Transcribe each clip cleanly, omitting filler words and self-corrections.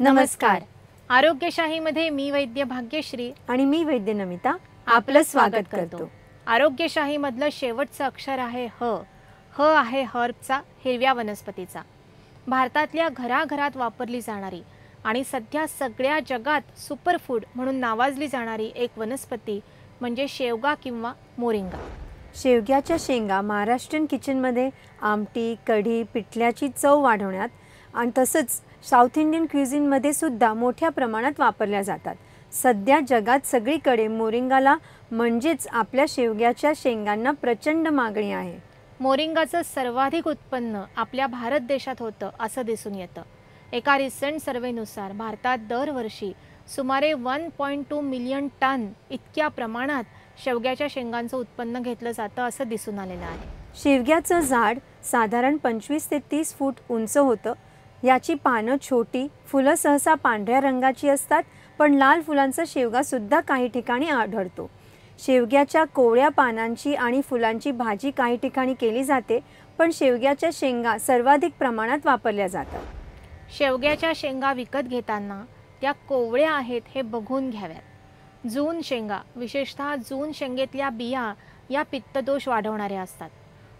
नमस्कार. आरोग्यशाहीमध्ये मी वैद्य भाग्यश्री आणि मी वैद्य नमिता आपलं स्वागत करतो. आरोग्यशाहीमधलं शेवटचं अक्षर आहे ह. ह आहे हर्बचा, हिरव्या वनस्पतीचा. भारतातल्या घराघरात वापरली जाणारी आणि सध्या सगळ्या जगात सुपरफूड म्हणून नावाजली जाणारी एक वनस्पती म्हणजे शेवगा किंवा मोरिंगा. शेवग्याच्या शेंगा महाराष्ट्रीयन किचनमध्ये आमटी, कढी, पिठल्याची चव वाढवण्यात आणि तसंच साऊथ इंडियन क्युझिनमध्ये सुद्धा मोठ्या प्रमाणात वापरल्या जातात. सध्या जगात सगळीकडे मोरिंगाला म्हणजेच आपल्या शेवग्याच्या शेंगांना प्रचंड मागणी आहे. मोरिंगाचं सर्वाधिक उत्पन्न आपल्या भारत देशात होतं असं दिसून येतं. एका रिसेंट सर्वेनुसार भारतात दरवर्षी सुमारे 1.2 मिलियन टन इतक्या प्रमाणात शेवग्याच्या शेंगांचं उत्पन्न घेतलं जातं असं दिसून आलेलं आहे. शेवग्याचं झाड साधारण 25 ते 30 फूट उंच होतं. याची पानं छोटी, फुलं सहसा पांढऱ्या रंगाची असतात, पण लाल फुलांचा शेवगासुद्धा काही ठिकाणी आढळतो. शेवग्याच्या कोवळ्या पानांची आणि फुलांची भाजी काही ठिकाणी केली जाते, पण शेवग्याच्या शेंगा सर्वाधिक प्रमाणात वापरल्या जातात. शेवग्याच्या शेंगा विकत घेताना त्या कोवळ्या आहेत हे बघून घ्याव्यात. जून शेंगा, विशेषतः जून शेंगेतल्या बिया या पित्तदोष वाढवणाऱ्या असतात.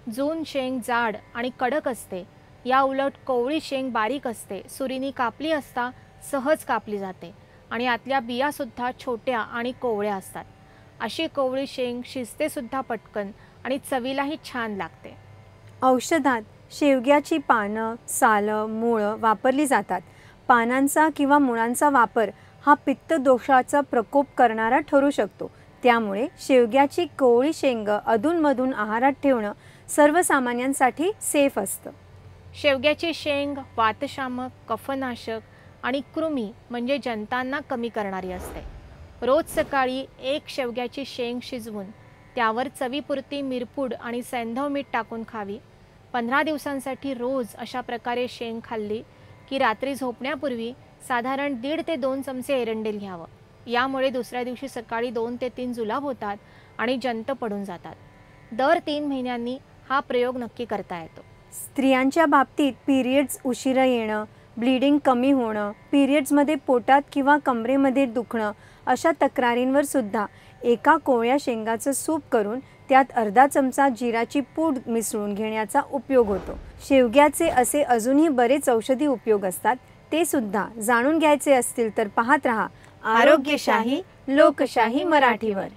जून शेंग जाड आणि कडक असते, या उलट कोवळी शेंग बारीक असते, सुरीनी कापली असता सहज कापली जाते आणि यातल्या बियासुद्धा छोट्या आणि कोवळ्या असतात. अशी कोवळी शेंग शिजते सुद्धा पटकन आणि चवीलाही छान लागते. औषधात शेवग्याची पानं, सालं, मुळं वापरली जातात. पानांचा किंवा मुळांचा वापर हा पित्तदोषाचा प्रकोप करणारा ठरू शकतो. त्यामुळे शेवग्याची कोवळी शेंग अधूनमधून आहारात ठेवणं सर्वसामान्यांसाठी सेफ असतं. शेवग्याची शेंग वातशामक, कफनाशक आणि कृमी म्हणजे जंतांना कमी करणारी असते. रोज सकाळी एक शेवग्याची शेंग शिजवून त्यावर चवीपुरती मिरपूड आणि सैंधव मीठ टाकून खावी. 15 दिवसांसाठी रोज अशा प्रकारे शेंग खाल्ली की रात्री झोपण्यापूर्वी साधारण 1.5 ते 2 चमचे एरंडेल घ्यावं. यामुळे दुसऱ्या दिवशी सकाळी 2 ते 3 जुलाब होतात आणि जंत पडून जातात. दर 3 महिन्यांनी हा प्रयोग नक्की करता येतो. स्त्रियांच्या बाबतीत पिरियड्स उशिरा येणं, ब्लीडिंग कमी होणं, पिरियड्समध्ये पोटात किंवा कमरेमध्ये दुखणं अशा तक्रारींवर सुद्धा एका कोवळ्या शेंगाचं सूप करून त्यात अर्धा चमचा जिराची पूड मिसळून घेण्याचा उपयोग होतो. शेवग्याचे असे अजूनही बरेच औषधी उपयोग असतात. ते सुद्धा जाणून घ्यायचे असतील तर पाहत रहा आरोग्यशाही लोकशाही मराठीवर.